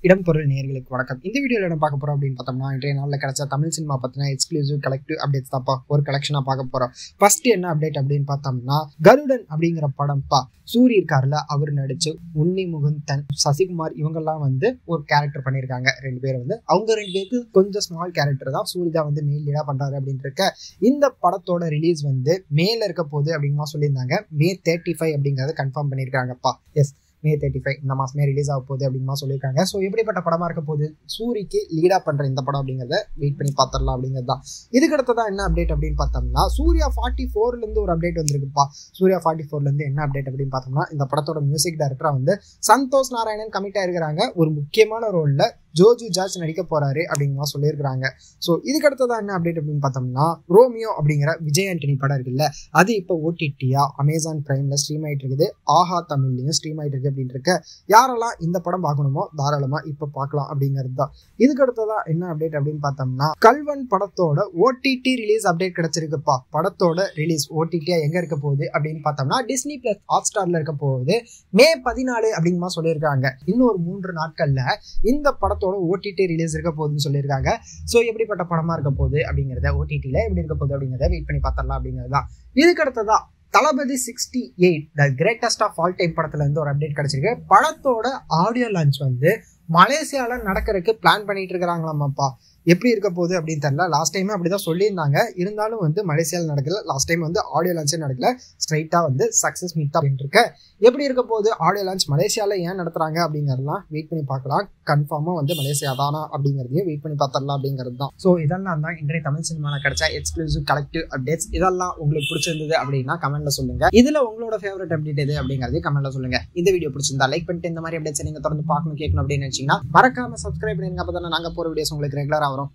இடம் பொருள் நேயர்களுக்கு வணக்கம். இந்த வீடியோவில் என்ன பார்க்க போறோம் அப்படின்னு பார்த்தோம்னா, இன்றைய நாளில் கிடைச்ச தமிழ் சினிமா பத்தின எக்ஸ்க்ளூசிவ் கலெக்டிவ் அப்டேட்ஸ் தான்ப்பா ஒரு கலெக்ஷனாக பார்க்க போறோம். ஃபர்ஸ்ட் என்ன அப்டேட் அப்படின்னு பார்த்தோம்னா, கருடன் அப்படிங்கிற படம்ப்பா. சூரி இருக்காருல, அவர் நடிச்சு உன்னி முகுந்தன், சசிகுமார் இவங்கெல்லாம் ஒரு கேரக்டர் பண்ணியிருக்காங்க. ரெண்டு பேரும் அவங்க ரெண்டு பேருக்கு கொஞ்சம் ஸ்மால் கேரக்டர் தான். சூரி தான் மெயின் லீடா பண்றாரு அப்படின்னு இருக்க. இந்த படத்தோட ரிலீஸ் மேல இருக்க போகுது அப்படிங்கமா சொல்லியிருந்தாங்க. May 35 அப்படிங்கறத கன்ஃபார்ம் பண்ணியிருக்காங்கப்பா. எஸ், May 35 இந்த மாசமே ரிலீஸ் ஆக போகுது அப்படிமா சொல்லியிருக்காங்க. ஸோ எப்படிப்பட்ட படமா இருக்க போகுது, சூரிக்கு லீடா பண்ற இந்த படம் அப்படிங்கிறத வெயிட் பண்ணி பார்த்துடலாம் அப்படிங்கிறது தான். இதுக்கு அடுத்ததான் என்ன அப்டேட் அப்படின்னு பார்த்தோம்னா, சூர்யா 44 இருந்து ஒரு அப்டேட் வந்திருக்குப்பா. சூர்யா 44 இருந்து என்ன அப்டேட் அப்படின்னு பார்த்தோம்னா, இந்த படத்தோட மியூசிக் டைரக்டரா சந்தோஷ் நாராயணன் கமிட் ஆயிருக்கிறாங்க. ஒரு முக்கியமான ரோல்ல ஜோஜு ஜார்ஜ் நடிக்க போறாரு அப்படிங்கிற சொல்லியிருக்காங்க. ஸோ இதுக்கு அடுத்ததான் என்ன அப்டேட் அப்படின்னு பார்த்தோம்னா, ரோமியோ அப்படிங்கிற விஜய் ஆண்டனி படம் இருக்குல்ல, அது இப்போ ஓடிடியா அமேசான் பிரைம்ல ஸ்ட்ரீம் ஆயிட்டு இருக்குது. ஆஹா தமிழ்லையும் ஸ்ட்ரீம் ஆயிட்டு இருக்கு அப்படின்னு இருக்க. யாரெல்லாம் இந்த படம் பார்க்கணுமோ தாராளமா இப்ப பார்க்கலாம் அப்படிங்கிறது தான். இதுக்கு அடுத்ததான் என்ன அப்டேட் அப்படின்னு பார்த்தோம்னா, கல்வன் படத்தோட ஓடிடி ரிலீஸ் அப்டேட் கிடைச்சிருக்குப்பா. படத்தோட ரிலீஸ் ஓடிடியா எங்க இருக்க போகுது அப்படின்னு பார்த்தோம்னா, டிஸ்னி பிளஸ் ஹாட்ஸ்டார்ல இருக்க போகுது. May 14 அப்படிங்கமா சொல்லியிருக்காங்க. இன்னொரு 3 நாட்கள்ல இந்த படத்தோட ஓடிடி ரிலீஸ் இருக்க போகுதுன்னு சொல்லியிருக்காங்க. ஸோ எப்படிப்பட்ட படமா இருக்க போகுது அப்படிங்கிறத, ஓடிடியில எப்படி இருக்க போகுது அப்படிங்கிறத வெயிட் பண்ணி பார்த்தரலாம் அப்படிங்கிறது தான். இதுக்கு அடுத்ததா Thalapathy 68 the greatest of all time படத்துல இருந்து ஒரு அப்டேட் கிடைச்சிருக்கு. படத்தோட ஆடியோ லான்ச் மலேசியால நடக்கிறதுக்கு பிளான் பண்ணிட்டு இருக்கிறாங்களாமாப்பா. எப்படி இருக்க போகுது அப்படின்னு தெரியல. லாஸ்ட் டைமே அப்படிதான் சொல்லியிருந்தாங்க. இருந்தாலும் மலேசியாவில் நடக்கல. லாஸ்ட் டைம் ஆடியோ லான்ச்சே நடக்கல. ஸ்ட்ரைட்டா சக்சஸ் மீட் அப்படின்னு இருக்க. எப்படி இருக்க போகுது ஆடியோ லான்ச், மலேசியால ஏன் நடத்துறாங்க அப்படிங்கறதெல்லாம் வெயிட் பண்ணி பார்க்கலாம். கன்ஃபார்மா மலேசியா தானா அப்படிங்கறதையும் வெயிட் பண்ணி பார்த்துடலாம் அப்படிங்கிறது தான். ஸோ இதெல்லாம் தான் இன்றைய தமிழ் சினிமால கிடைச்ச எக்ஸ்க்ளூசிவ் கலெக்டிவ் அப்டேட்ஸ். இதெல்லாம் உங்களுக்கு பிடிச்சிருந்தது அப்படின்னா கமெண்ட்ல சொல்லுங்க. இதுல உங்களோட ஃபேவரட் அப்டேட் எது அப்படிங்கறதையும் கமெண்ட்ல சொல்லுங்க. இந்த வீடியோ பிடிச்சிருந்தா லைக் பண்ணிட்டு இந்த மாதிரி அப்டேட்ஸ் நீங்க தொடர்ந்து பார்க்கணும் கேட்கணும் அப்படின்னு நினைச்சீங்கன்னா மறக்காம சப்ஸ்கிரைப் பண்ணிருங்க. அப்பதான் நாங்க போற வீடியோஸ் உங்களுக்கு ரெகுலரா வரும்.